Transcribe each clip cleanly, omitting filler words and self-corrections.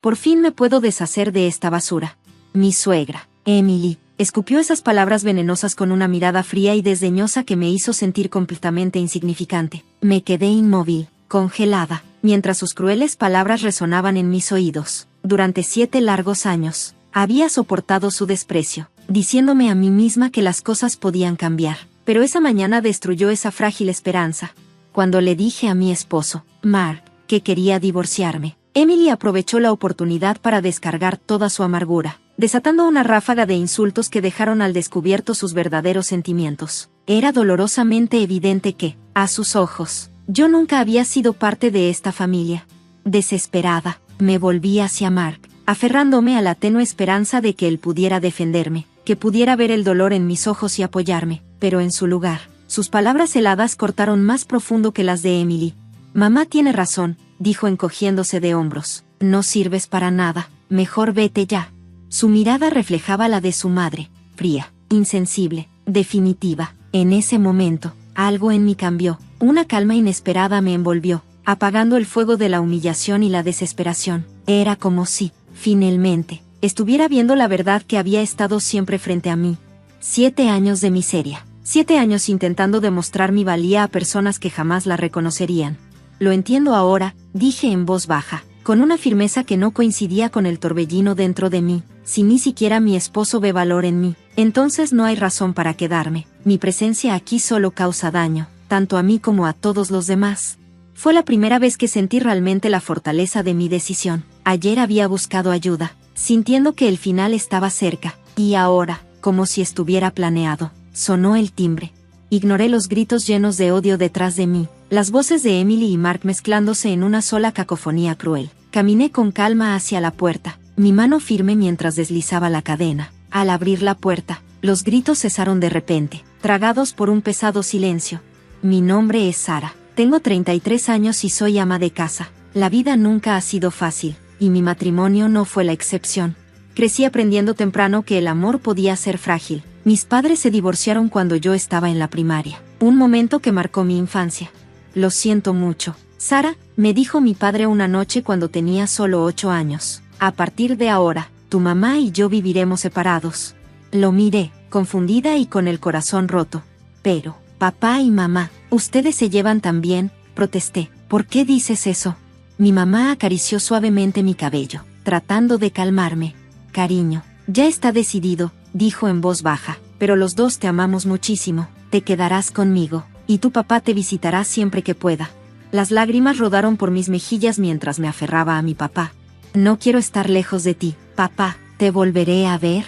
Por fin me puedo deshacer de esta basura. Mi suegra, Emily, escupió esas palabras venenosas con una mirada fría y desdeñosa que me hizo sentir completamente insignificante. Me quedé inmóvil, congelada, mientras sus crueles palabras resonaban en mis oídos. Durante 7 largos años, había soportado su desprecio, diciéndome a mí misma que las cosas podían cambiar. Pero esa mañana destruyó esa frágil esperanza. Cuando le dije a mi esposo, Mark, que quería divorciarme, Emily aprovechó la oportunidad para descargar toda su amargura, desatando una ráfaga de insultos que dejaron al descubierto sus verdaderos sentimientos. Era dolorosamente evidente que, a sus ojos, yo nunca había sido parte de esta familia. Desesperada, me volví hacia Mark, aferrándome a la tenue esperanza de que él pudiera defenderme, que pudiera ver el dolor en mis ojos y apoyarme, pero en su lugar, sus palabras heladas cortaron más profundo que las de Emily. Mamá tiene razón, dijo encogiéndose de hombros. No sirves para nada, mejor vete ya. Su mirada reflejaba la de su madre, fría, insensible, definitiva. En ese momento, algo en mí cambió, una calma inesperada me envolvió, apagando el fuego de la humillación y la desesperación. Era como si, finalmente, estuviera viendo la verdad que había estado siempre frente a mí. 7 años de miseria, 7 años intentando demostrar mi valía a personas que jamás la reconocerían. Lo entiendo ahora, dije en voz baja, con una firmeza que no coincidía con el torbellino dentro de mí. Si ni siquiera mi esposo ve valor en mí, entonces no hay razón para quedarme. Mi presencia aquí solo causa daño, tanto a mí como a todos los demás. Fue la primera vez que sentí realmente la fortaleza de mi decisión. Ayer había buscado ayuda, sintiendo que el final estaba cerca, y ahora, como si estuviera planeado, sonó el timbre. Ignoré los gritos llenos de odio detrás de mí, las voces de Emily y Mark mezclándose en una sola cacofonía cruel. Caminé con calma hacia la puerta, mi mano firme mientras deslizaba la cadena. Al abrir la puerta, los gritos cesaron de repente, tragados por un pesado silencio. Mi nombre es Sara, tengo 33 años y soy ama de casa. La vida nunca ha sido fácil, y mi matrimonio no fue la excepción. Crecí aprendiendo temprano que el amor podía ser frágil. Mis padres se divorciaron cuando yo estaba en la primaria, un momento que marcó mi infancia. Lo siento mucho, Sara, me dijo mi padre una noche cuando tenía solo 8 años. A partir de ahora, tu mamá y yo viviremos separados. Lo miré, confundida y con el corazón roto. Pero, papá y mamá, ustedes se llevan tan bien, protesté. ¿Por qué dices eso? Mi mamá acarició suavemente mi cabello, tratando de calmarme. Cariño, ya está decidido, dijo en voz baja, pero los dos te amamos muchísimo, te quedarás conmigo, y tu papá te visitará siempre que pueda. Las lágrimas rodaron por mis mejillas mientras me aferraba a mi papá. No quiero estar lejos de ti, papá, ¿te volveré a ver?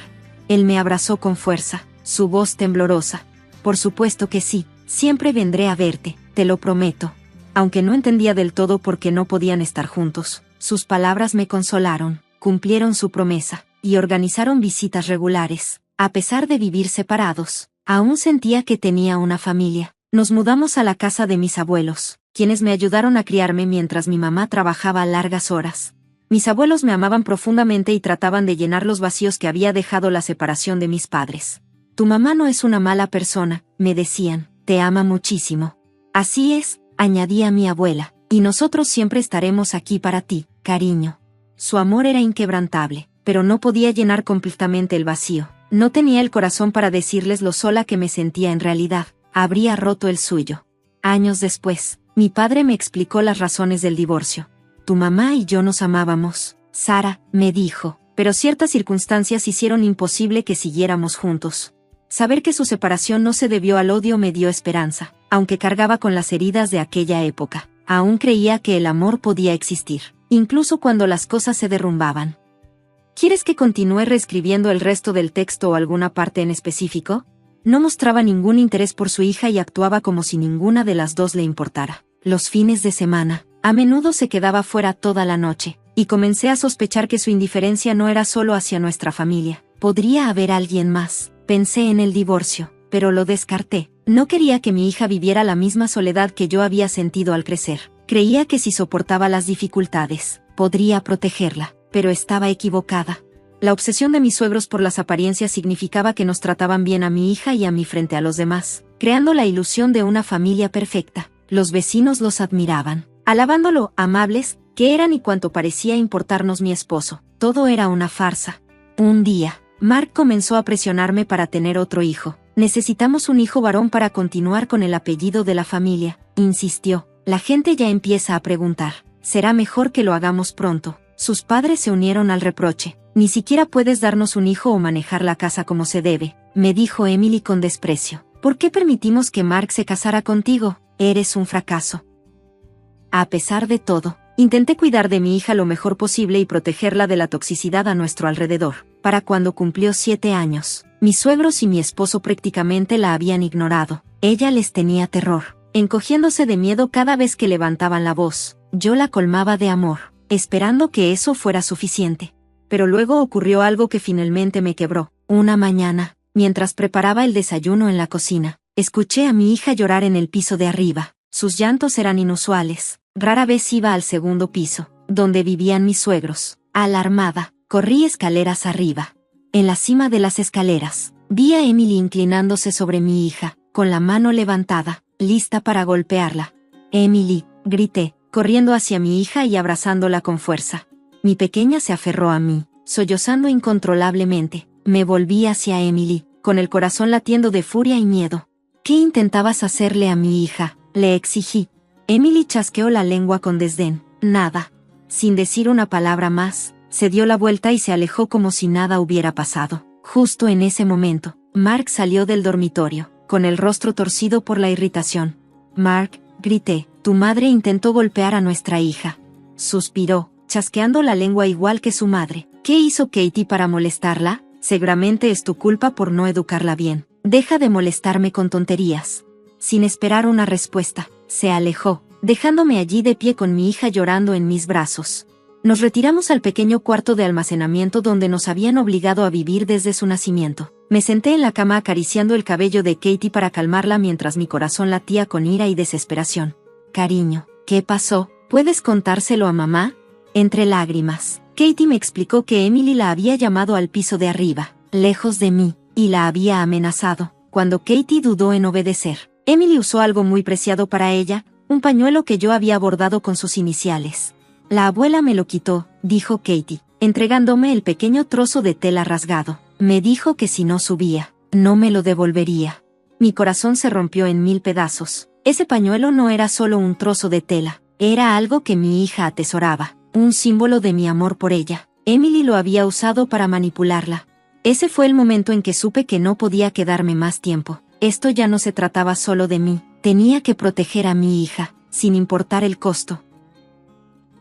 Él me abrazó con fuerza, su voz temblorosa. Por supuesto que sí, siempre vendré a verte, te lo prometo. Aunque no entendía del todo por qué no podían estar juntos, sus palabras me consolaron, cumplieron su promesa, y organizaron visitas regulares. A pesar de vivir separados, aún sentía que tenía una familia. Nos mudamos a la casa de mis abuelos, quienes me ayudaron a criarme mientras mi mamá trabajaba largas horas. Mis abuelos me amaban profundamente y trataban de llenar los vacíos que había dejado la separación de mis padres. Tu mamá no es una mala persona, me decían, te ama muchísimo. Así es, añadía mi abuela, y nosotros siempre estaremos aquí para ti, cariño. Su amor era inquebrantable, pero no podía llenar completamente el vacío. No tenía el corazón para decirles lo sola que me sentía en realidad. Habría roto el suyo. Años después, mi padre me explicó las razones del divorcio. Tu mamá y yo nos amábamos, Sara, me dijo, pero ciertas circunstancias hicieron imposible que siguiéramos juntos. Saber que su separación no se debió al odio me dio esperanza, aunque cargaba con las heridas de aquella época. Aún creía que el amor podía existir, incluso cuando las cosas se derrumbaban. ¿Quieres que continúe reescribiendo el resto del texto o alguna parte en específico? No mostraba ningún interés por su hija y actuaba como si ninguna de las dos le importara. Los fines de semana, a menudo se quedaba fuera toda la noche, y comencé a sospechar que su indiferencia no era solo hacia nuestra familia. Podría haber alguien más. Pensé en el divorcio, pero lo descarté. No quería que mi hija viviera la misma soledad que yo había sentido al crecer. Creía que si soportaba las dificultades, podría protegerla, pero estaba equivocada. La obsesión de mis suegros por las apariencias significaba que nos trataban bien a mi hija y a mí frente a los demás, creando la ilusión de una familia perfecta. Los vecinos los admiraban, alabando lo amables que eran y cuanto parecía importarnos mi esposo. Todo era una farsa. Un día, Mark comenzó a presionarme para tener otro hijo. Necesitamos un hijo varón para continuar con el apellido de la familia, insistió. La gente ya empieza a preguntar. Será mejor que lo hagamos pronto. Sus padres se unieron al reproche. Ni siquiera puedes darnos un hijo o manejar la casa como se debe, me dijo Emily con desprecio. ¿Por qué permitimos que Mark se casara contigo? Eres un fracaso. A pesar de todo, intenté cuidar de mi hija lo mejor posible y protegerla de la toxicidad a nuestro alrededor. Para cuando cumplió 7 años, mis suegros y mi esposo prácticamente la habían ignorado. Ella les tenía terror, encogiéndose de miedo cada vez que levantaban la voz. Yo la colmaba de amor, esperando que eso fuera suficiente. Pero luego ocurrió algo que finalmente me quebró. Una mañana, mientras preparaba el desayuno en la cocina, escuché a mi hija llorar en el piso de arriba. Sus llantos eran inusuales. Rara vez iba al segundo piso, donde vivían mis suegros. Alarmada, corrí escaleras arriba. En la cima de las escaleras, vi a Emily inclinándose sobre mi hija, con la mano levantada, lista para golpearla. Emily, grité, corriendo hacia mi hija y abrazándola con fuerza. Mi pequeña se aferró a mí, sollozando incontrolablemente. Me volví hacia Emily, con el corazón latiendo de furia y miedo. ¿Qué intentabas hacerle a mi hija?, le exigí. Emily chasqueó la lengua con desdén. Nada. Sin decir una palabra más, se dio la vuelta y se alejó como si nada hubiera pasado. Justo en ese momento, Mark salió del dormitorio, con el rostro torcido por la irritación. Mark, grité, tu madre intentó golpear a nuestra hija. Suspiró, chasqueando la lengua igual que su madre. ¿Qué hizo Katie para molestarla? Seguramente es tu culpa por no educarla bien. Deja de molestarme con tonterías. Sin esperar una respuesta, se alejó, dejándome allí de pie con mi hija llorando en mis brazos. Nos retiramos al pequeño cuarto de almacenamiento donde nos habían obligado a vivir desde su nacimiento. Me senté en la cama acariciando el cabello de Katie para calmarla mientras mi corazón latía con ira y desesperación. Cariño, ¿qué pasó? ¿Puedes contárselo a mamá? Entre lágrimas, Katie me explicó que Emily la había llamado al piso de arriba, lejos de mí, y la había amenazado. Cuando Katie dudó en obedecer, Emily usó algo muy preciado para ella, un pañuelo que yo había bordado con sus iniciales. La abuela me lo quitó, dijo Katie, entregándome el pequeño trozo de tela rasgado. Me dijo que si no subía, no me lo devolvería. Mi corazón se rompió en 1000 pedazos. Ese pañuelo no era solo un trozo de tela, era algo que mi hija atesoraba, un símbolo de mi amor por ella. Emily lo había usado para manipularla. Ese fue el momento en que supe que no podía quedarme más tiempo. Esto ya no se trataba solo de mí, tenía que proteger a mi hija, sin importar el costo.